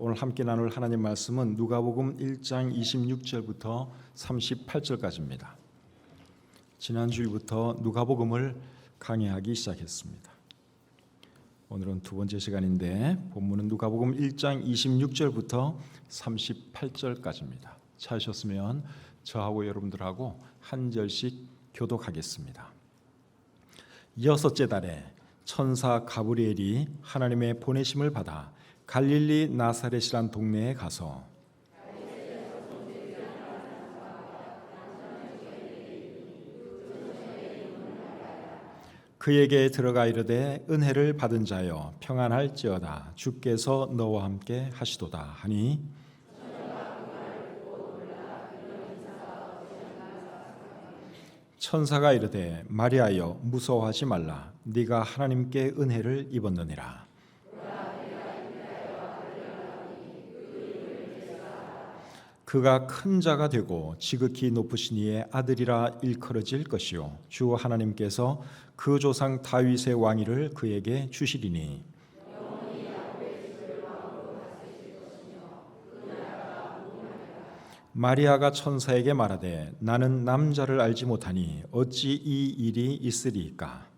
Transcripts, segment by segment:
오늘 함께 나눌 하나님 말씀은 누가복음 1장 26절부터 38절까지입니다. 지난 주일부터 누가복음을 강의하기 시작했습니다. 오늘은 두 번째 시간인데 본문은 누가복음 1장 26절부터 38절까지입니다. 찾으셨으면 저하고 여러분들하고 한 절씩 교독하겠습니다. 여섯째 달에 천사 가브리엘이 하나님의 보내심을 받아 갈릴리 나사렛이란 동네에 가서 그에게 들어가 이르되 은혜를 받은 자여 평안할지어다 주께서 너와 함께 하시도다 하니 천사가 이르되 마리아여 무서워하지 말라 네가 하나님께 은혜를 입었느니라. 그가 큰 자가 되고 지극히 높으신 이의 아들이라 일컬어질 것이요 주 하나님께서 그 조상 다윗의 왕위를 그에게 주시리니 마리아가 천사에게 말하되 나는 남자를 알지 못하니 어찌 이 일이 있으리이까.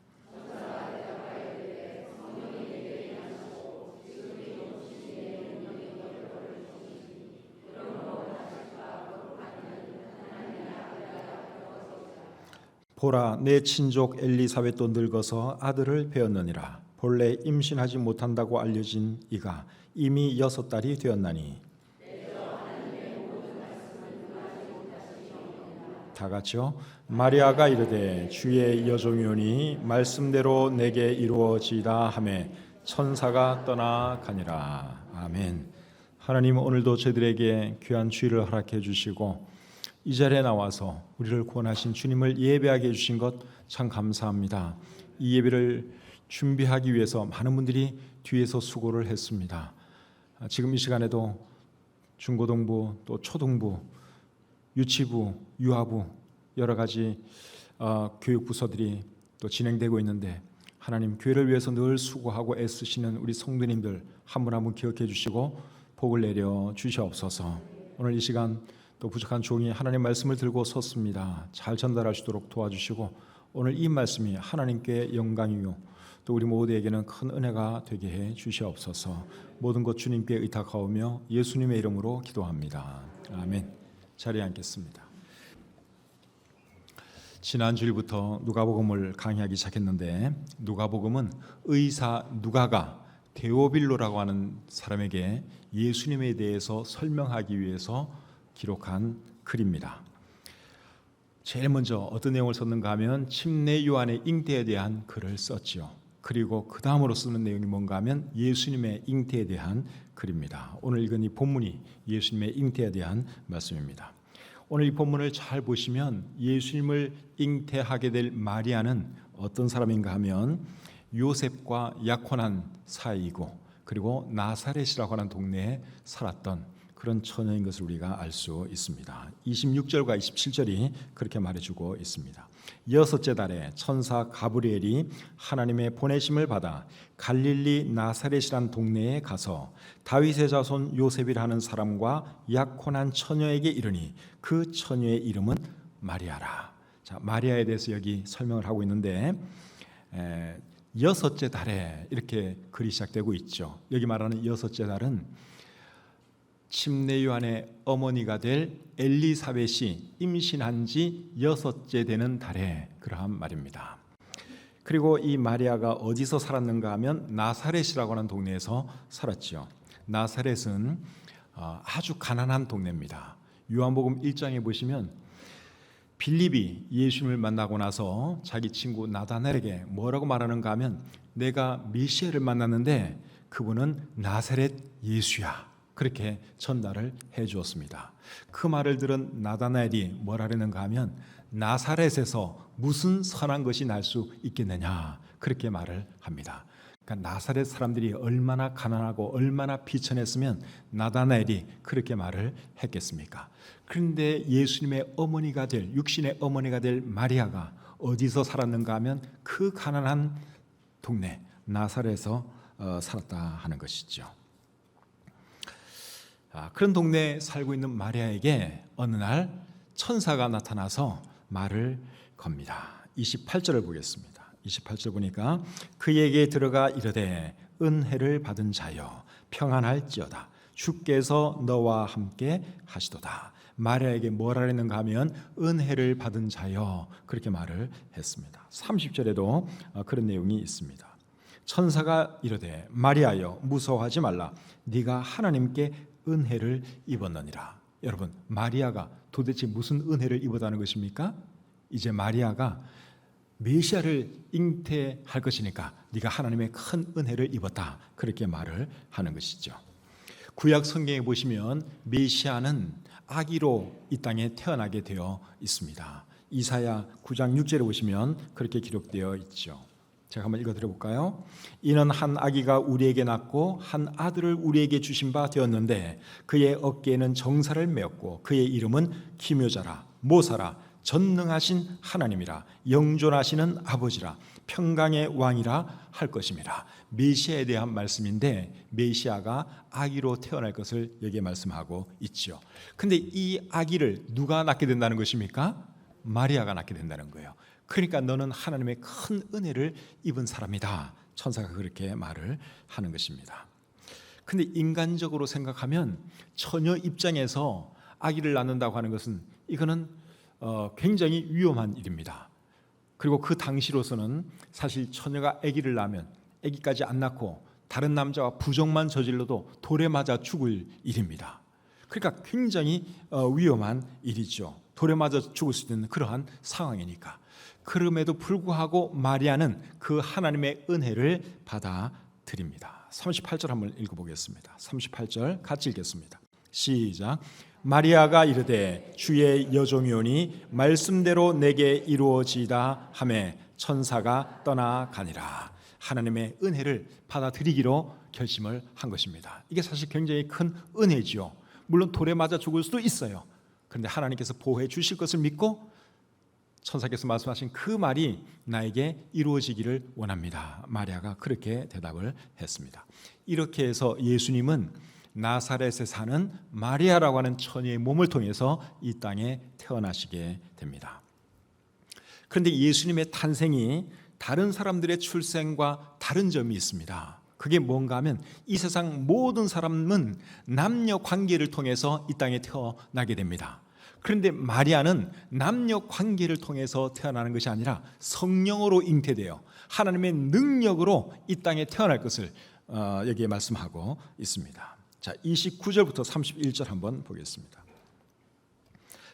보라 내 친족 엘리사벳도 늙어서 아들을 배었느니라. 본래 임신하지 못한다고 알려진 이가 이미 6달이 되었나니 다 같이요. 마리아가 이르되 주의 여종이오니 말씀대로 내게 이루어지이다 하매 천사가 떠나가니라. 아멘. 하나님 오늘도 저희들에게 귀한 주일을 허락해 주시고 이 자리에 나와서 우리를 구원하신 주님을 예배하게 해주신 것 참 감사합니다. 이 예배를 준비하기 위해서 많은 분들이 뒤에서 수고를 했습니다. 지금 이 시간에도 중고등부 또 초등부 유치부 유아부 여러 가지 교육부서들이 또 진행되고 있는데 하나님 교회를 위해서 늘 수고하고 애쓰시는 우리 성도님들 한 분 한 분 기억해 주시고 복을 내려 주시옵소서. 오늘 이 시간 또 부족한 종이 하나님 말씀을 들고 섰습니다. 잘 전달할 수 있도록 도와주시고 오늘 이 말씀이 하나님께 영광이요 또 우리 모두에게는 큰 은혜가 되게 해 주시옵소서. 모든 것 주님께 의탁하오며 예수님의 이름으로 기도합니다. 아멘. 자리에 앉겠습니다. 지난 주일부터 누가복음을 강의하기 시작했는데 누가복음은 의사 누가가 데오빌로라고 하는 사람에게 예수님에 대해서 설명하기 위해서 기록한 글입니다. 제일 먼저 어떤 내용을 썼는가 하면 침례 요한의 잉태에 대한 글을 썼지요. 그리고 그 다음으로 쓰는 내용이 뭔가 하면 예수님의 잉태에 대한 글입니다. 오늘 읽은 이 본문이 예수님의 잉태에 대한 말씀입니다. 오늘 이 본문을 잘 보시면 예수님을 잉태하게 될 마리아는 어떤 사람인가 하면 요셉과 약혼한 사이이고 그리고 나사렛이라고 하는 동네에 살았던 그런 처녀인 것을 우리가 알 수 있습니다. 26절과 27절이 그렇게 말해주고 있습니다. 여섯째 달에 천사 가브리엘이 하나님의 보내심을 받아 갈릴리 나사렛이란 동네에 가서 다윗의 자손 요셉이라 하는 사람과 약혼한 처녀에게 이르니 그 처녀의 이름은 마리아라. 자, 마리아에 대해서 여기 설명을 하고 있는데 여섯째 달에 이렇게 글이 시작되고 있죠. 여기 말하는 여섯째 달은 침례 요한의 어머니가 될 엘리사벳이 임신한 지 6째 되는 달에 그러한 말입니다. 그리고 이 마리아가 어디서 살았는가 하면 나사렛이라고 하는 동네에서 살았지요. 나사렛은 아주 가난한 동네입니다. 요한복음 1장에 보시면 빌립이 예수님을 만나고 나서 자기 친구 나다나엘에게 뭐라고 말하는가 하면 내가 메시아를 만났는데 그분은 나사렛 예수야. 그렇게 전달을 해 주었습니다. 그 말을 들은 나다나엘이 뭘 하려는가 하면 나사렛에서 무슨 선한 것이 날 수 있겠느냐 그렇게 말을 합니다. 그러니까 나사렛 사람들이 얼마나 가난하고 얼마나 비천했으면 나다나엘이 그렇게 말을 했겠습니까? 그런데 예수님의 어머니가 될 육신의 어머니가 될 마리아가 어디서 살았는가 하면 그 가난한 동네 나사렛에서 살았다 하는 것이죠. 그런 동네에 살고 있는 마리아에게 어느 날 천사가 나타나서 말을 겁니다. 28절을 보겠습니다. 28절 보니까 그에게 들어가 이르되 은혜를 받은 자여 평안할지어다 주께서 너와 함께 하시도다. 마리아에게 뭐라 했는가 하면 은혜를 받은 자여, 그렇게 말을 했습니다. 30절에도 그런 내용이 있습니다. 천사가 이르되 마리아여 무서워하지 말라 네가 하나님께 은혜를 입었느니라. 여러분, 마리아가 도대체 무슨 은혜를 입었다는 것입니까? 이제 마리아가 메시아를 잉태할 것이니까 네가 하나님의 큰 은혜를 입었다, 그렇게 말을 하는 것이죠. 구약 성경에 보시면 메시아는 아기로 이 땅에 태어나게 되어 있습니다. 이사야 9장 6절에 보시면 그렇게 기록되어 있죠. 제가 한번 읽어드려 볼까요? 이는 한 아기가 우리에게 낳고 한 아들을 우리에게 주신 바 되었는데 그의 어깨에는 정사를 메었고 그의 이름은 기묘자라 모사라 전능하신 하나님이라 영존하시는 아버지라 평강의 왕이라 할 것임이라. 메시아에 대한 말씀인데 메시아가 아기로 태어날 것을 여기에 말씀하고 있죠. 근데 이 아기를 누가 낳게 된다는 것입니까? 마리아가 낳게 된다는 거예요. 그러니까 너는 하나님의 큰 은혜를 입은 사람이다, 천사가 그렇게 말을 하는 것입니다. 근데 인간적으로 생각하면 처녀 입장에서 아기를 낳는다고 하는 것은 이거는 굉장히 위험한 일입니다. 그리고 그 당시로서는 사실 처녀가 아기를 낳으면 아기까지 안 낳고 다른 남자와 부정만 저질러도 돌에 맞아 죽을 일입니다. 그러니까 굉장히 위험한 일이죠. 돌에 맞아 죽을 수 있는 그러한 상황이니까. 그럼에도 불구하고 마리아는 그 하나님의 은혜를 받아들입니다. 38절 한번 읽어보겠습니다. 38절 같이 읽겠습니다. 시작. 마리아가 이르되 주의 여종이오니 말씀대로 내게 이루어지이다 하매 천사가 떠나가니라. 하나님의 은혜를 받아들이기로 결심을 한 것입니다. 이게 사실 굉장히 큰 은혜지요. 물론 돌에 맞아 죽을 수도 있어요. 그런데 하나님께서 보호해 주실 것을 믿고 천사께서 말씀하신 그 말이 나에게 이루어지기를 원합니다. 마리아가 그렇게 대답을 했습니다. 이렇게 해서 예수님은 나사렛에 사는 마리아라고 하는 처녀의 몸을 통해서 이 땅에 태어나시게 됩니다. 그런데 예수님의 탄생이 다른 사람들의 출생과 다른 점이 있습니다. 그게 뭔가 하면 이 세상 모든 사람은 남녀 관계를 통해서 이 땅에 태어나게 됩니다. 그런데 마리아는 남녀 관계를 통해서 태어나는 것이 아니라 성령으로 잉태되어 하나님의 능력으로 이 땅에 태어날 것을 여기에 말씀하고 있습니다. 자, 29절부터 31절 한번 보겠습니다.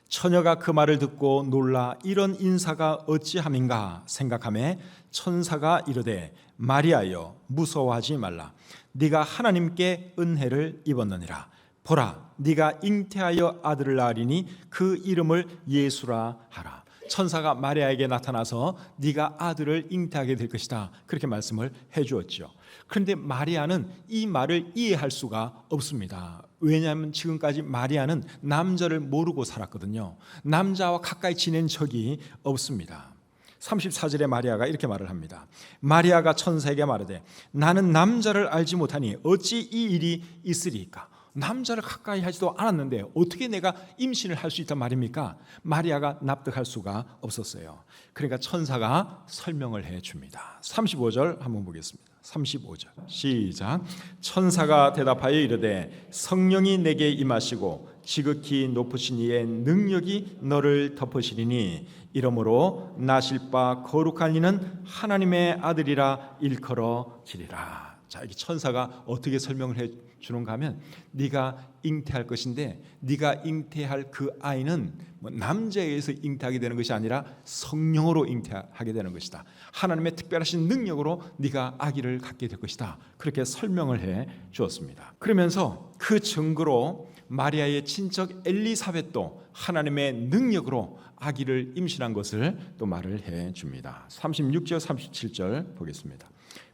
처녀가 그 말을 듣고 놀라 이런 인사가 어찌함인가 생각하매 천사가 이르되 마리아여 무서워하지 말라 네가 하나님께 은혜를 입었느니라. 보라 네가 잉태하여 아들을 낳으리니 그 이름을 예수라 하라. 천사가 마리아에게 나타나서 네가 아들을 잉태하게 될 것이다, 그렇게 말씀을 해주었죠. 그런데 마리아는 이 말을 이해할 수가 없습니다. 왜냐하면 지금까지 마리아는 남자를 모르고 살았거든요. 남자와 가까이 지낸 적이 없습니다. 34절에 마리아가 이렇게 말을 합니다. 마리아가 천사에게 말하되 나는 남자를 알지 못하니 어찌 이 일이 있으리까. 남자를 가까이 하지도 않았는데 어떻게 내가 임신을 할 수 있단 말입니까? 마리아가 납득할 수가 없었어요. 그러니까 천사가 설명을 해줍니다. 35절 한번 보겠습니다. 35절 시작. 천사가 대답하여 이르되 성령이 내게 임하시고 지극히 높으신 이의 능력이 너를 덮으시리니 이러므로 나실 바 거룩한 이는 하나님의 아들이라 일컬어지리라. 자, 여기 천사가 어떻게 설명을 해 주는가 하면 네가 잉태할 것인데 네가 잉태할 그 아이는 남자에 의해서 잉태하게 되는 것이 아니라 성령으로 잉태하게 되는 것이다. 하나님의 특별하신 능력으로 네가 아기를 갖게 될 것이다. 그렇게 설명을 해 주었습니다. 그러면서 그 증거로 마리아의 친척 엘리사벳도 하나님의 능력으로 아기를 임신한 것을 또 말을 해 줍니다. 36절 37절 보겠습니다.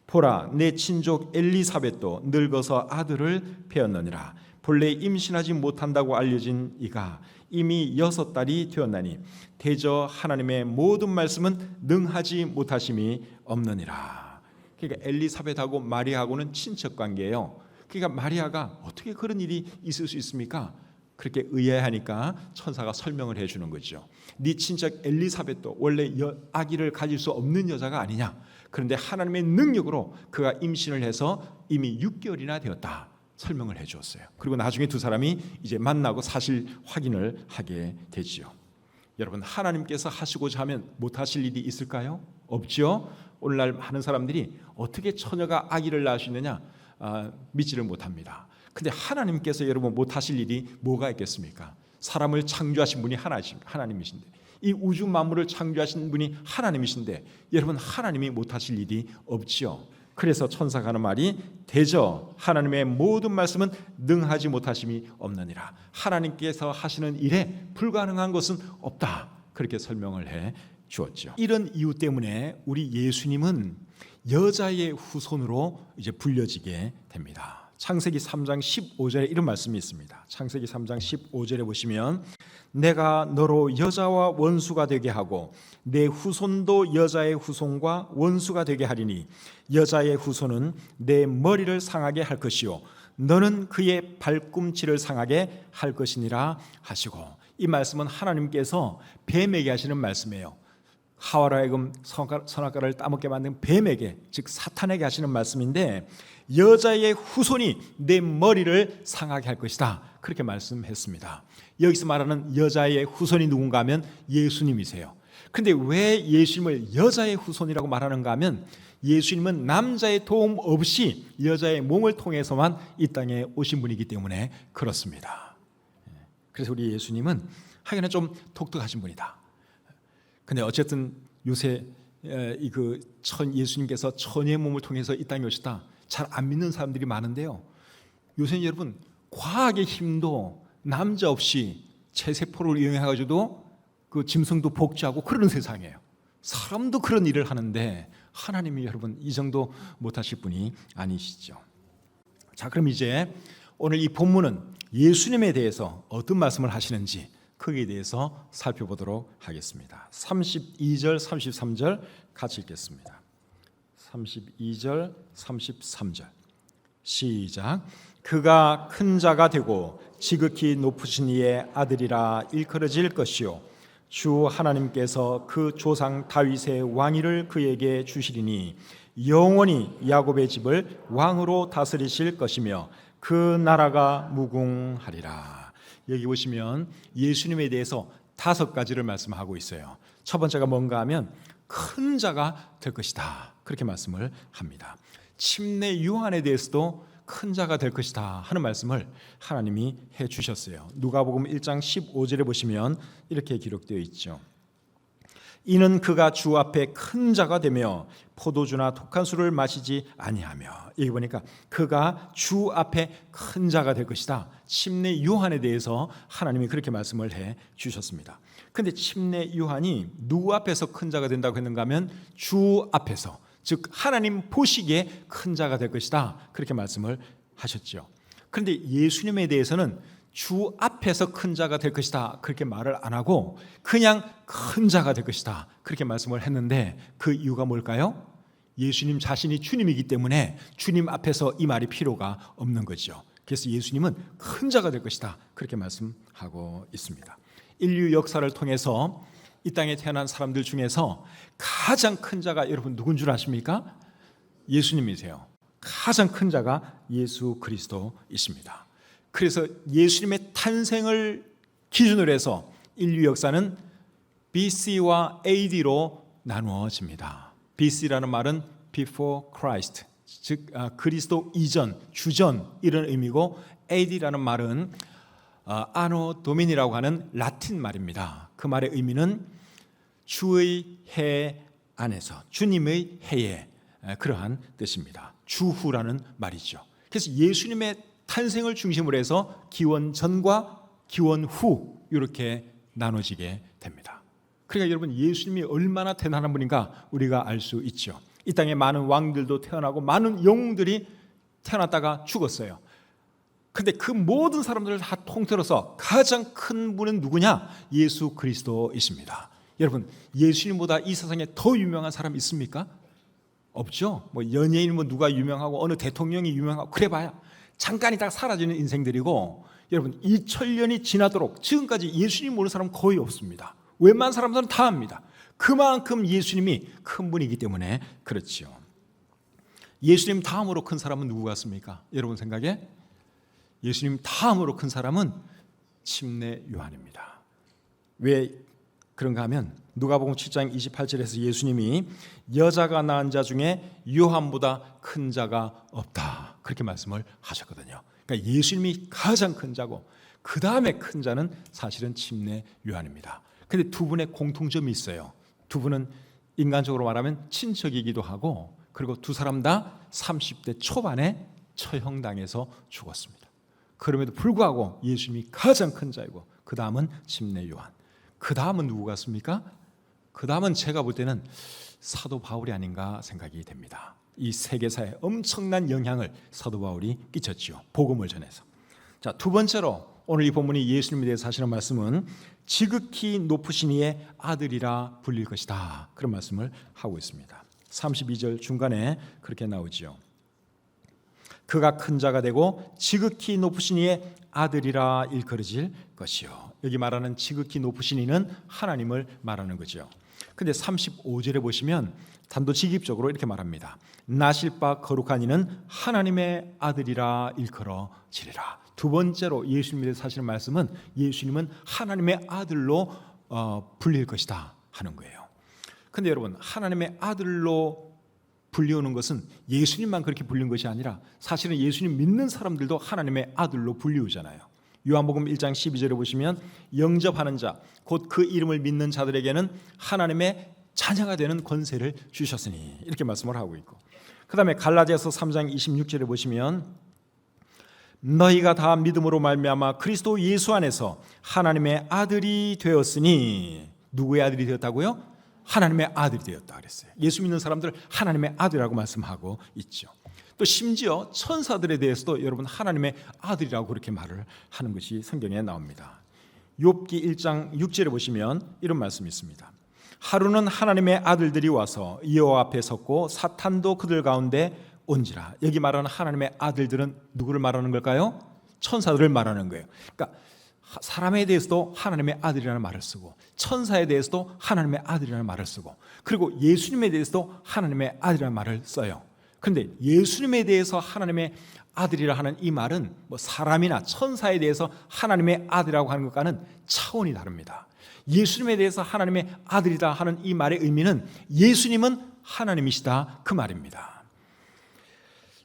보라 내 친족 엘리사벳도 늙어서 아들을 배었느니라. 본래 임신하지 못한다고 알려진 이가 이미 6달이 되었나니 대저 하나님의 모든 말씀은 능하지 못하심이 없느니라. 그러니까 엘리사벳하고 마리아하고는 친척 관계예요. 그러니까 마리아가 어떻게 그런 일이 있을 수 있습니까? 그렇게 의아해하니까 천사가 설명을 해주는 거죠. 네 친척 엘리사벳도 원래 아기를 가질 수 없는 여자가 아니냐. 그런데 하나님의 능력으로 그가 임신을 해서 이미 6개월이나 되었다. 설명을 해주었어요. 그리고 나중에 두 사람이 이제 만나고 사실 확인을 하게 되지요. 여러분, 하나님께서 하시고자 하면 못하실 일이 있을까요? 없죠. 오늘날 많은 사람들이 어떻게 처녀가 아기를 낳을 수 있느냐 믿지를 못합니다. 근데 하나님께서 여러분 못하실 일이 뭐가 있겠습니까? 사람을 창조하신 분이 하나님이신데, 이 우주 만물을 창조하신 분이 하나님이신데 여러분 하나님이 못하실 일이 없지요. 그래서 천사가 하는 말이 대저 하나님의 모든 말씀은 능하지 못하심이 없느니라. 하나님께서 하시는 일에 불가능한 것은 없다. 그렇게 설명을 해 주었죠. 이런 이유 때문에 우리 예수님은 여자의 후손으로 이제 불려지게 됩니다. 창세기 3장 15절에 이런 말씀이 있습니다. 창세기 3장 15절에 보시면 내가 너로 여자와 원수가 되게 하고 내 후손도 여자의 후손과 원수가 되게 하리니 여자의 후손은 내 머리를 상하게 할 것이요 너는 그의 발꿈치를 상하게 할 것이니라 하시고, 이 말씀은 하나님께서 뱀에게 하시는 말씀이에요. 하와로 하여금 선악과를 따먹게 만든 뱀에게, 즉 사탄에게 하시는 말씀인데 여자의 후손이 내 머리를 상하게 할 것이다. 그렇게 말씀했습니다. 여기서 말하는 여자의 후손이 누군가 하면 예수님이세요. 근데 왜 예수님을 여자의 후손이라고 말하는가 하면 예수님은 남자의 도움 없이 여자의 몸을 통해서만 이 땅에 오신 분이기 때문에 그렇습니다. 그래서 우리 예수님은 하여간 좀 독특하신 분이다. 근데 어쨌든 요새 예수님께서 처녀의 몸을 통해서 이 땅에 오셨다, 잘 안 믿는 사람들이 많은데요. 요새 여러분 과학의 힘도 남자 없이 체세포를 이용해가지고도 그 짐승도 복제하고 그러는 세상이에요. 사람도 그런 일을 하는데 하나님이 여러분 이 정도 못하실 분이 아니시죠. 자, 그럼 이제 오늘 이 본문은 예수님에 대해서 어떤 말씀을 하시는지 거기에 대해서 살펴보도록 하겠습니다. 32절, 33절 같이 읽겠습니다. 32절, 33절 시작. 그가 큰 자가 되고 지극히 높으신 이의 아들이라 일컬어질 것이요 주 하나님께서 그 조상 다윗의 왕위를 그에게 주시리니 영원히 야곱의 집을 왕으로 다스리실 것이며 그 나라가 무궁하리라. 여기 보시면 예수님에 대해서 5가지를 말씀하고 있어요. 첫 번째가 뭔가 하면 큰 자가 될 것이다. 그렇게 말씀을 합니다. 침례 요한에 대해서도 큰 자가 될 것이다 하는 말씀을 하나님이 해 주셨어요. 누가복음 1장 15절에 보시면 이렇게 기록되어 있죠. 이는 그가 주 앞에 큰 자가 되며 포도주나 독한 술을 마시지 아니하며, 여기 보니까 그가 주 앞에 큰 자가 될 것이다. 침례 요한에 대해서 하나님이 그렇게 말씀을 해 주셨습니다. 그런데 침례 요한이 누구 앞에서 큰 자가 된다고 했는가 하면 주 앞에서, 즉 하나님 보시기에 큰 자가 될 것이다. 그렇게 말씀을 하셨죠. 그런데 예수님에 대해서는 주 앞에서 큰 자가 될 것이다 그렇게 말을 안 하고 그냥 큰 자가 될 것이다 그렇게 말씀을 했는데, 그 이유가 뭘까요? 예수님 자신이 주님이기 때문에 주님 앞에서 이 말이 필요가 없는 거죠. 그래서 예수님은 큰 자가 될 것이다 그렇게 말씀하고 있습니다. 인류 역사를 통해서 이 땅에 태어난 사람들 중에서 가장 큰 자가 여러분 누군 줄 아십니까? 예수님이세요. 가장 큰 자가 예수 그리스도이십니다. 그래서 예수님의 탄생을 기준으로 해서 인류 역사는 BC와 AD로 나누어집니다. BC라는 말은 Before Christ, 즉 그리스도 이전, 주전 이런 의미고, AD라는 말은 아노 도미니라고 하는 라틴 말입니다. 그 말의 의미는 주의 해 안에서, 주님의 해에, 그러한 뜻입니다. 주후라는 말이죠. 그래서 예수님의 탄생을 중심으로 해서 기원 전과 기원 후 이렇게 나눠지게 됩니다. 그러니까 여러분 예수님이 얼마나 대단한 분인가 우리가 알 수 있죠. 이 땅에 많은 왕들도 태어나고 많은 영웅들이 태어났다가 죽었어요. 근데 그 모든 사람들을 다 통틀어서 가장 큰 분은 누구냐? 예수 그리스도이십니다. 여러분 예수님보다 이 세상에 더 유명한 사람 있습니까? 없죠. 뭐 연예인 누가 유명하고 어느 대통령이 유명하고 그래봐야 잠깐이다가 사라지는 인생들이고, 여러분 2000년이 지나도록 지금까지 예수님 모르는 사람 거의 없습니다. 웬만한 사람들은 다 압니다. 그만큼 예수님이 큰 분이기 때문에 그렇지요. 예수님 다음으로 큰 사람은 누구 같습니까? 여러분 생각에 예수님 다음으로 큰 사람은 침례 요한입니다. 왜 그런가 하면 누가복음 7장 28절에서 예수님이 여자가 낳은 자 중에 요한보다 큰 자가 없다, 그렇게 말씀을 하셨거든요. 그러니까 예수님이 가장 큰 자고 그 다음에 큰 자는 사실은 침례 요한입니다. 그런데 두 분의 공통점이 있어요. 두 분은 인간적으로 말하면 친척이기도 하고, 그리고 두 사람 다 30대 초반에 처형당해서 죽었습니다. 그럼에도 불구하고 예수님이 가장 큰 자이고 그 다음은 침례 요한, 그 다음은 누구 같습니까? 그 다음은 제가 볼 때는 사도 바울이 아닌가 생각이 됩니다. 이 세계사에 엄청난 영향을 사도 바울이 끼쳤지요, 복음을 전해서. 자, 두 번째로 오늘 이 본문이 예수님에 대해서 하시는 말씀은 지극히 높으신 이의 아들이라 불릴 것이다, 그런 말씀을 하고 있습니다. 32절 중간에 그렇게 나오지요. 그가 큰 자가 되고 지극히 높으신 이의 아들이라 일컬어질 것이요. 여기 말하는 지극히 높으신 이는 하나님을 말하는 거죠. 근데 35절에 보시면 단도직입적으로 이렇게 말합니다. 나실 바 거룩한 이는 하나님의 아들이라 일컬어지리라. 두 번째로 예수님에 대해서 하시는 말씀은 예수님은 하나님의 아들로 불릴 것이다 하는 거예요. 근데 여러분, 하나님의 아들로 불리우는 것은 예수님만 그렇게 불린 것이 아니라 사실은 예수님 믿는 사람들도 하나님의 아들로 불리우잖아요. 요한복음 1장 12절에 보시면 영접하는 자, 곧 그 이름을 믿는 자들에게는 하나님의 자녀가 되는 권세를 주셨으니, 이렇게 말씀을 하고 있고, 그 다음에 갈라디아서 3장 26절에 보시면 너희가 다 믿음으로 말미암아 그리스도 예수 안에서 하나님의 아들이 되었으니, 누구의 아들이 되었다고요? 하나님의 아들이 되었다 그랬어요. 예수 믿는 사람들 하나님의 아들이라고 말씀하고 있죠. 또 심지어 천사들에 대해서도 여러분 하나님의 아들이라고 그렇게 말을 하는 것이 성경에 나옵니다. 욥기 1장 6절에 보시면 이런 말씀이 있습니다. 하루는 하나님의 아들들이 와서 여호와 앞에 섰고 사탄도 그들 가운데 온지라. 여기 말하는 하나님의 아들들은 누구를 말하는 걸까요? 천사들을 말하는 거예요. 그러니까 사람에 대해서도 하나님의 아들이라는 말을 쓰고, 천사에 대해서도 하나님의 아들이라는 말을 쓰고, 그리고 예수님에 대해서도 하나님의 아들이라는 말을 써요. 그런데 예수님에 대해서 하나님의 아들이라 하는 이 말은 뭐 사람이나 천사에 대해서 하나님의 아들이라고 하는 것과는 차원이 다릅니다. 예수님에 대해서 하나님의 아들이다 하는 이 말의 의미는 예수님은 하나님이시다, 그 말입니다.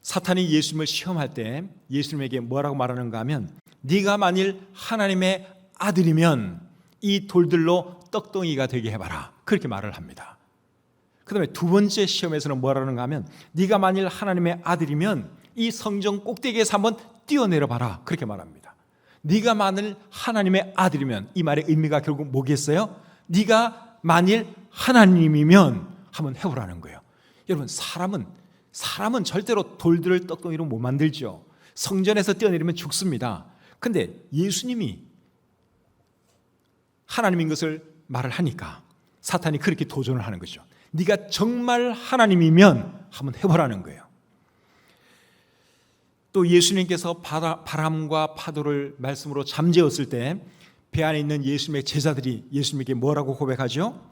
사탄이 예수님을 시험할 때 예수님에게 뭐라고 말하는가 하면, 네가 만일 하나님의 아들이면 이 돌들로 떡덩이가 되게 해봐라, 그렇게 말을 합니다. 그 다음에 두 번째 시험에서는 뭐라는가 하면, 네가 만일 하나님의 아들이면 이 성전 꼭대기에서 한번 뛰어내려봐라, 그렇게 말합니다. 네가 만일 하나님의 아들이면, 이 말의 의미가 결국 뭐겠어요? 네가 만일 하나님이면 한번 해보라는 거예요. 여러분, 사람은 절대로 돌들을 떡덩이로 못 만들죠. 성전에서 뛰어내리면 죽습니다. 그런데 예수님이 하나님인 것을 말을 하니까 사탄이 그렇게 도전을 하는 거죠. 네가 정말 하나님이면 한번 해보라는 거예요. 또 예수님께서 바람과 파도를 말씀으로 잠재웠을 때 배 안에 있는 예수님의 제자들이 예수님에게 뭐라고 고백하죠?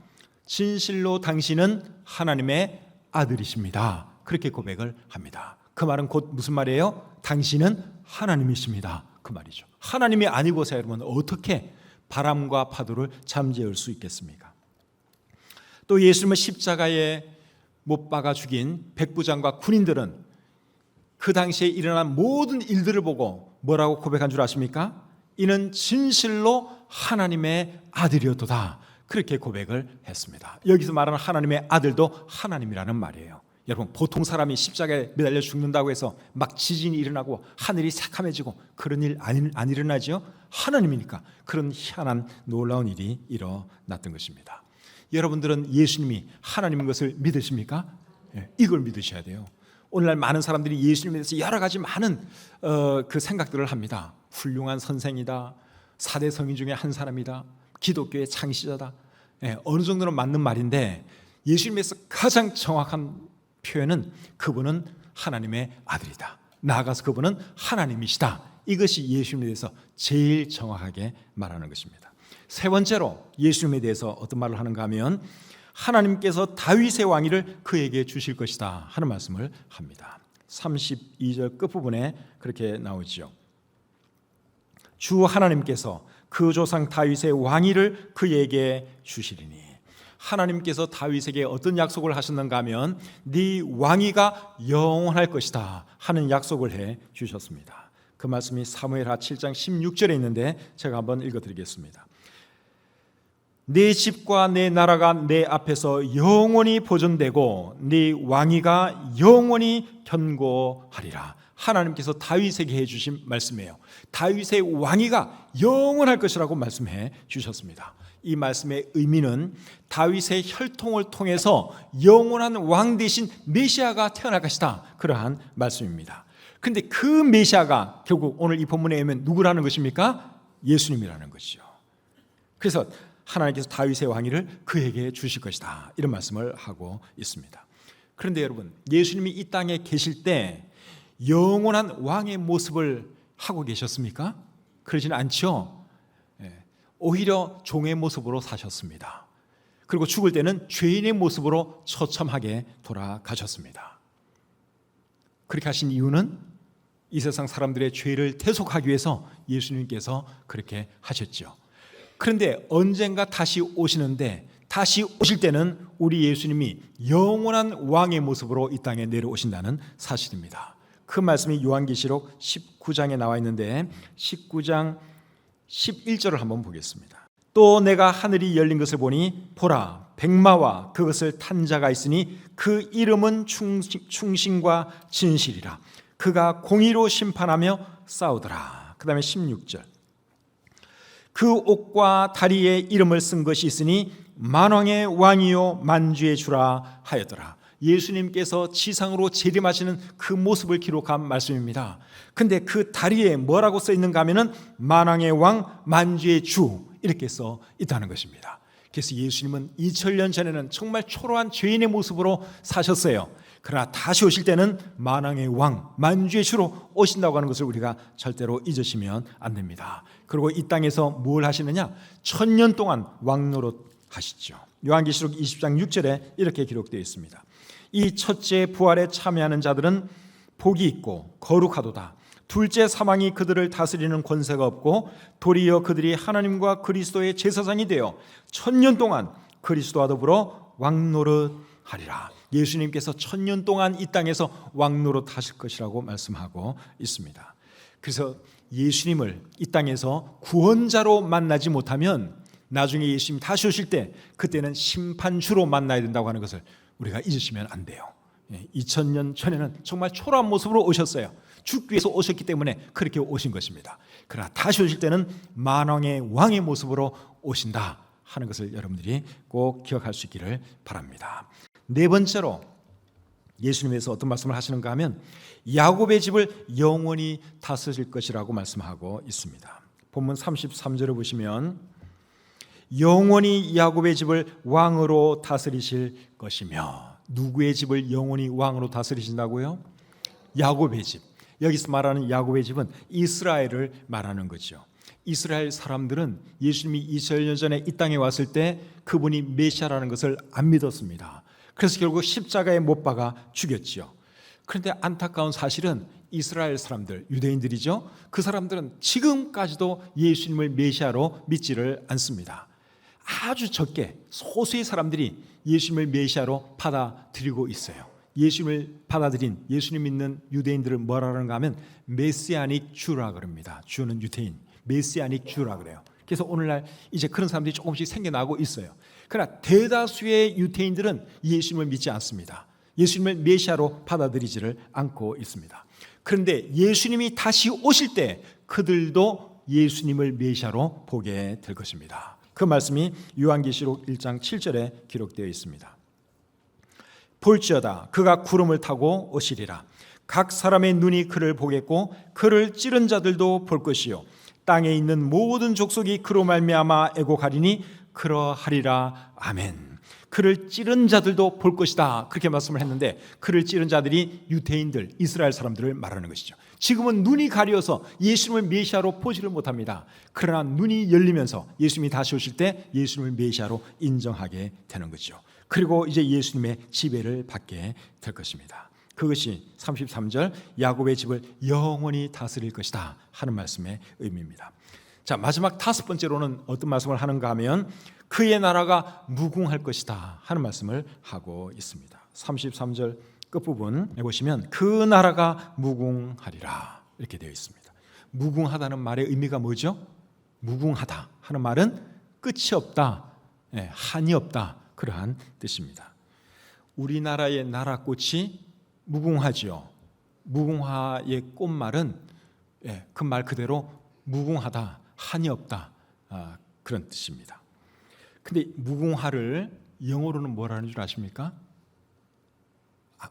진실로 당신은 하나님의 아들이십니다, 그렇게 고백을 합니다. 그 말은 곧 무슨 말이에요? 당신은 하나님이십니다, 그 말이죠. 하나님이 아니고서 여러분 어떻게 바람과 파도를 잠재울 수 있겠습니까? 또 예수님을 십자가에 못 박아 죽인 백부장과 군인들은 그 당시에 일어난 모든 일들을 보고 뭐라고 고백한 줄 아십니까? 이는 진실로 하나님의 아들이었도다, 그렇게 고백을 했습니다. 여기서 말하는 하나님의 아들도 하나님이라는 말이에요. 여러분, 보통 사람이 십자가에 매달려 죽는다고 해서 막 지진이 일어나고 하늘이 새카매지고 그런 일 안 일어나지요? 하나님이니까 그런 희한한 놀라운 일이 일어났던 것입니다. 여러분들은 예수님이 하나님인 것을 믿으십니까? 이걸 믿으셔야 돼요. 오늘날 많은 사람들이 예수님에 대해서 여러 가지 많은 그 생각들을 합니다. 훌륭한 선생이다, 4대 성인 중에 한 사람이다, 기독교의 창시자다. 어느 정도는 맞는 말인데 예수님에서 가장 정확한 표현은 그분은 하나님의 아들이다. 나아가서 그분은 하나님이시다. 이것이 예수님에 대해서 제일 정확하게 말하는 것입니다. 세 번째로 예수님에 대해서 어떤 말을 하는가 하면 하나님께서 다윗의 왕위를 그에게 주실 것이다 하는 말씀을 합니다. 32절 끝부분에 그렇게 나오지요. 주 하나님께서 그 조상 다윗의 왕위를 그에게 주시리니, 하나님께서 다윗에게 어떤 약속을 하셨는가 하면 네 왕위가 영원할 것이다 하는 약속을 해 주셨습니다. 그 말씀이 사무엘하 7장 16절에 있는데 제가 한번 읽어드리겠습니다. 네 집과 네 나라가 내 앞에서 영원히 보존되고 네 왕위가 영원히 견고하리라. 하나님께서 다윗에게 해주신 말씀이에요. 다윗의 왕위가 영원할 것이라고 말씀해 주셨습니다. 이 말씀의 의미는 다윗의 혈통을 통해서 영원한 왕 대신 메시아가 태어날 것이다, 그러한 말씀입니다. 그런데 그 메시아가 결국 오늘 이 본문에 의하면 누구라는 것입니까? 예수님이라는 것이죠. 그래서 하나님께서 다윗의 왕위를 그에게 주실 것이다, 이런 말씀을 하고 있습니다. 그런데 여러분, 예수님이 이 땅에 계실 때 영원한 왕의 모습을 하고 계셨습니까? 그러지는 않죠. 오히려 종의 모습으로 사셨습니다. 그리고 죽을 때는 죄인의 모습으로 처참하게 돌아가셨습니다. 그렇게 하신 이유는 이 세상 사람들의 죄를 대속하기 위해서 예수님께서 그렇게 하셨죠. 그런데 언젠가 다시 오시는데, 다시 오실 때는 우리 예수님이 영원한 왕의 모습으로 이 땅에 내려오신다는 사실입니다. 그 말씀이 요한계시록 19장에 나와 있는데 19장 11절을 한번 보겠습니다. 또 내가 하늘이 열린 것을 보니 보라, 백마와 그것을 탄 자가 있으니 그 이름은 충신과 진실이라. 그가 공의로 심판하며 싸우더라. 그 다음에 16절. 그 옷과 다리에 이름을 쓴 것이 있으니 만왕의 왕이요 만주의 주라 하였더라. 예수님께서 지상으로 재림하시는 그 모습을 기록한 말씀입니다. 근데 그 다리에 뭐라고 써 있는가 하면은 만왕의 왕 만주의 주, 이렇게 써 있다는 것입니다. 그래서 예수님은 2000년 전에는 정말 초라한 죄인의 모습으로 사셨어요. 그러나 다시 오실 때는 만왕의 왕 만주의 주로 오신다고 하는 것을 우리가 절대로 잊으시면 안 됩니다. 그리고 이 땅에서 뭘 하시느냐? 1000년 동안 왕노릇 하시죠. 요한계시록 20장 6절에 이렇게 기록되어 있습니다. 이 첫째 부활에 참여하는 자들은 복이 있고 거룩하도다. 둘째 사망이 그들을 다스리는 권세가 없고 도리어 그들이 하나님과 그리스도의 제사장이 되어 1000년 동안 그리스도와 더불어 왕노릇하리라. 예수님께서 1000년 동안 이 땅에서 왕노릇 하실 것이라고 말씀하고 있습니다. 그래서 예수님을 이 땅에서 구원자로 만나지 못하면 나중에 예수님이 다시 오실 때 그때는 심판주로 만나야 된다고 하는 것을 우리가 잊으시면 안 돼요. 2000년 전에는 정말 초라한 모습으로 오셨어요. 죽기 위해서 오셨기 때문에 그렇게 오신 것입니다. 그러나 다시 오실 때는 만왕의 왕의 모습으로 오신다 하는 것을 여러분들이 꼭 기억할 수 있기를 바랍니다. 네 번째로 예수님께서 어떤 말씀을 하시는가 하면 야곱의 집을 영원히 다스릴 것이라고 말씀하고 있습니다. 본문 33절을 보시면 영원히 야곱의 집을 왕으로 다스리실 것이며, 누구의 집을 영원히 왕으로 다스리신다고요? 야곱의 집. 여기서 말하는 야곱의 집은 이스라엘을 말하는 거죠. 이스라엘 사람들은 예수님이 2000년 전에 이 땅에 왔을 때 그분이 메시아라는 것을 안 믿었습니다. 그래서 결국 십자가에 못 박아 죽였지요. 그런데 안타까운 사실은 이스라엘 사람들, 유대인들이죠. 그 사람들은 지금까지도 예수님을 메시아로 믿지를 않습니다. 아주 적게 소수의 사람들이 예수님을 메시아로 받아들이고 있어요. 예수님을 받아들인, 예수님 믿는 유대인들을 뭐라 그러는가 하면 메시아닉 주라 그럽니다. 주는 유대인, 메시아닉 주라 그래요. 그래서 오늘날 이제 그런 사람들이 조금씩 생겨나고 있어요. 그러나 대다수의 유대인들은 예수님을 믿지 않습니다. 예수님을 메시아로 받아들이지를 않고 있습니다. 그런데 예수님이 다시 오실 때 그들도 예수님을 메시아로 보게 될 것입니다. 그 말씀이 요한계시록 1장 7절에 기록되어 있습니다. 볼지어다 그가 구름을 타고 오시리라. 각 사람의 눈이 그를 보겠고 그를 찌른 자들도 볼 것이요 땅에 있는 모든 족속이 그로 말미암아 애곡하리니 그러하리라. 아멘. 그를 찌른 자들도 볼 것이다. 그렇게 말씀을 했는데 그를 찌른 자들이 유대인들, 이스라엘 사람들을 말하는 것이죠. 지금은 눈이 가려서 예수님을 메시아로 보지를 못합니다. 그러나 눈이 열리면서 예수님이 다시 오실 때 예수님을 메시아로 인정하게 되는 거죠. 그리고 이제 예수님의 지배를 받게 될 것입니다. 그것이 33절 야곱의 집을 영원히 다스릴 것이다 하는 말씀의 의미입니다. 자, 마지막 다섯 번째로는 어떤 말씀을 하는가 하면 그의 나라가 무궁할 것이다 하는 말씀을 하고 있습니다. 33절 끝부분에 보시면 그 나라가 무궁하리라 이렇게 되어 있습니다. 무궁하다는 말의 의미가 뭐죠? 무궁하다 하는 말은 끝이 없다, 한이 없다 그러한 뜻입니다. 우리나라의 나라꽃이 무궁하지요. 무궁화의 꽃말은 그 말 그대로 무궁하다, 한이 없다 그런 뜻입니다. 근데 무궁화를 영어로는 뭐라는 줄 아십니까?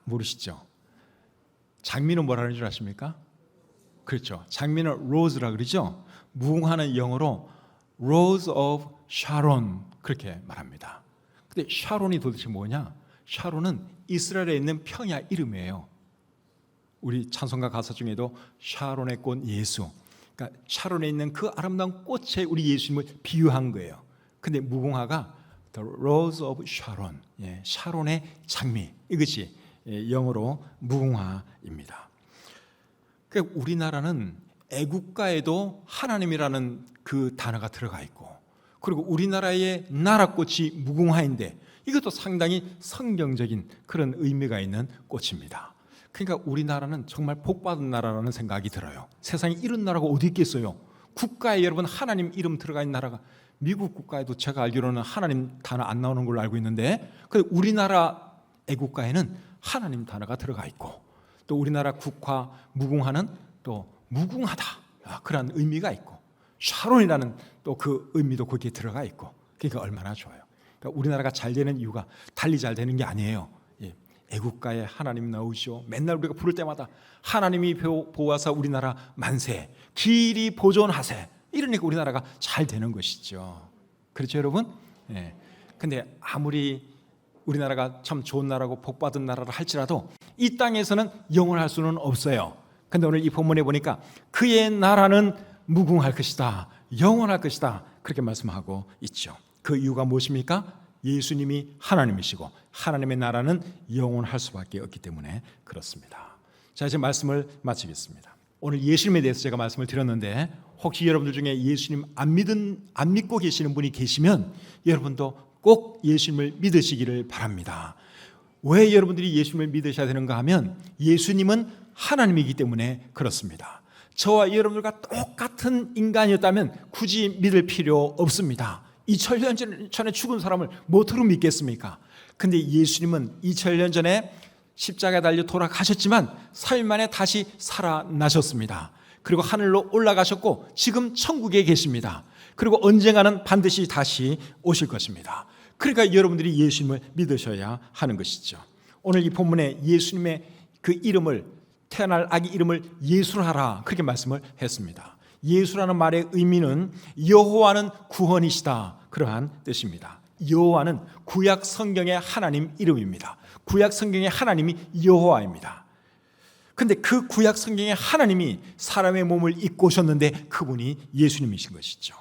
모르시죠? 장미는 뭐라는 줄 아십니까? 그렇죠. 장미는 rose라 그러죠. 무궁화는 영어로 Rose of Sharon 그렇게 말합니다. 근데 샤론이 도대체 뭐냐? 샤론은 이스라엘에 있는 평야 이름이에요. 우리 찬송가 가사 중에도 샤론의 꽃 예수, 그러니까 샤론에 있는 그 아름다운 꽃에 우리 예수님을 비유한 거예요. 근데 무궁화가 The Rose of Sharon, 샤론의 장미, 이것이 영어로 무궁화입니다. 그러니까 우리나라는 애국가에도 하나님이라는 그 단어가 들어가 있고, 그리고 우리나라의 나라꽃이 무궁화인데 이것도 상당히 성경적인 그런 의미가 있는 꽃입니다. 그러니까 우리나라는 정말 복받은 나라라는 생각이 들어요. 세상에 이런 나라가 어디 있겠어요? 국가에 여러분 하나님 이름 들어가 있는 나라가, 미국 국가에도 제가 알기로는 하나님 단어 안 나오는 걸로 알고 있는데, 우리나라 애국가에는 하나님 단어가 들어가 있고, 또 우리나라 국화 무궁화는 또 무궁하다 그런 의미가 있고, 샤론이라는 또 그 의미도 거기에 들어가 있고, 그러니까 얼마나 좋아요. 그러니까 우리나라가 잘 되는 이유가 달리 잘 되는 게 아니에요. 애국가에 하나님 나오시오. 맨날 우리가 부를 때마다 하나님이 보호하사 우리나라 만세, 길이 보존하세, 이러니까 우리나라가 잘 되는 것이죠. 그렇죠 여러분? 근데 아무리 우리나라가 참 좋은 나라고 복받은 나라를 할지라도 이 땅에서는 영원할 수는 없어요. 근데 오늘 이 본문에 보니까 그의 나라는 무궁할 것이다, 영원할 것이다 그렇게 말씀하고 있죠. 그 이유가 무엇입니까? 예수님이 하나님이시고 하나님의 나라는 영원할 수밖에 없기 때문에 그렇습니다. 자, 이제 말씀을 마치겠습니다. 오늘 예수님에 대해서 제가 말씀을 드렸는데, 혹시 여러분들 중에 예수님 안 믿고 계시는 분이 계시면 여러분도 꼭 예수님을 믿으시기를 바랍니다. 왜 여러분들이 예수님을 믿으셔야 되는가 하면 예수님은 하나님이기 때문에 그렇습니다. 저와 여러분들과 똑같은 인간이었다면 굳이 믿을 필요 없습니다. 2000년 전에 죽은 사람을 뭐로 믿겠습니까? 근데 예수님은 2000년 전에 십자가에 달려 돌아가셨지만 3일 만에 다시 살아나셨습니다. 그리고 하늘로 올라가셨고 지금 천국에 계십니다. 그리고 언젠가는 반드시 다시 오실 것입니다. 그러니까 여러분들이 예수님을 믿으셔야 하는 것이죠. 오늘 이 본문에 예수님의 그 이름을, 태어날 아기 이름을 예수하라 그렇게 말씀을 했습니다. 예수라는 말의 의미는 여호와는 구원이시다 그러한 뜻입니다. 여호와는 구약 성경의 하나님 이름입니다. 구약 성경의 하나님이 여호와입니다. 근데 그 구약 성경의 하나님이 사람의 몸을 입고 오셨는데 그분이 예수님이신 것이죠.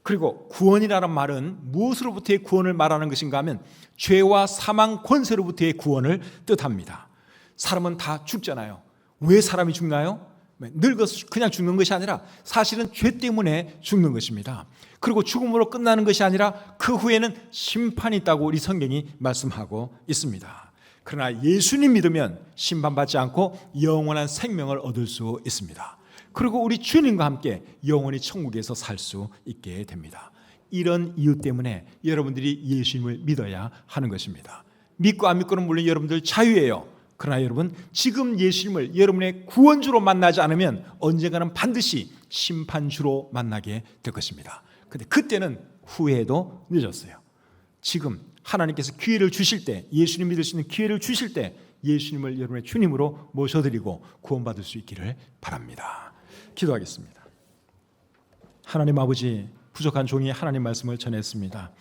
그리고 구원이라는 말은 무엇으로부터의 구원을 말하는 것인가 하면 죄와 사망 권세로부터의 구원을 뜻합니다. 사람은 다 죽잖아요. 왜 사람이 죽나요? 늙어서 그냥 죽는 것이 아니라 사실은 죄 때문에 죽는 것입니다. 그리고 죽음으로 끝나는 것이 아니라 그 후에는 심판이 있다고 우리 성경이 말씀하고 있습니다. 그러나 예수님 믿으면 심판받지 않고 영원한 생명을 얻을 수 있습니다. 그리고 우리 주님과 함께 영원히 천국에서 살 수 있게 됩니다. 이런 이유 때문에 여러분들이 예수님을 믿어야 하는 것입니다. 믿고 안 믿고는 물론 여러분들 자유예요. 그러나 여러분, 지금 예수님을 여러분의 구원주로 만나지 않으면 언젠가는 반드시 심판주로 만나게 될 것입니다. 근데 그때는 후회도 늦었어요. 지금 하나님께서 기회를 주실 때, 예수님 믿을 수 있는 기회를 주실 때 예수님을 여러분의 주님으로 모셔드리고 구원받을 수 있기를 바랍니다. 기도하겠습니다. 하나님 아버지, 부족한 종이 하나님 말씀을 전했습니다.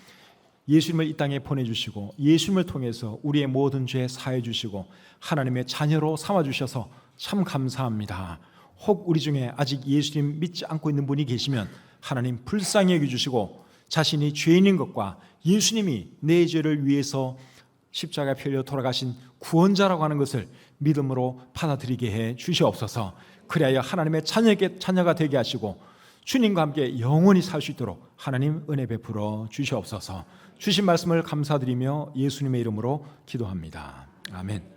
예수님을 이 땅에 보내주시고 예수님을 통해서 우리의 모든 죄 사해 주시고 하나님의 자녀로 삼아주셔서 참 감사합니다. 혹 우리 중에 아직 예수님 믿지 않고 있는 분이 계시면 하나님 불쌍히 여겨주시고 자신이 죄인인 것과 예수님이 내 죄를 위해서 십자가에 펴려 돌아가신 구원자라고 하는 것을 믿음으로 받아들이게 해 주시옵소서. 그리하여 하나님의 자녀가 되게 하시고 주님과 함께 영원히 살 수 있도록 하나님 은혜 베풀어 주시옵소서. 주신 말씀을 감사드리며 예수님의 이름으로 기도합니다. 아멘.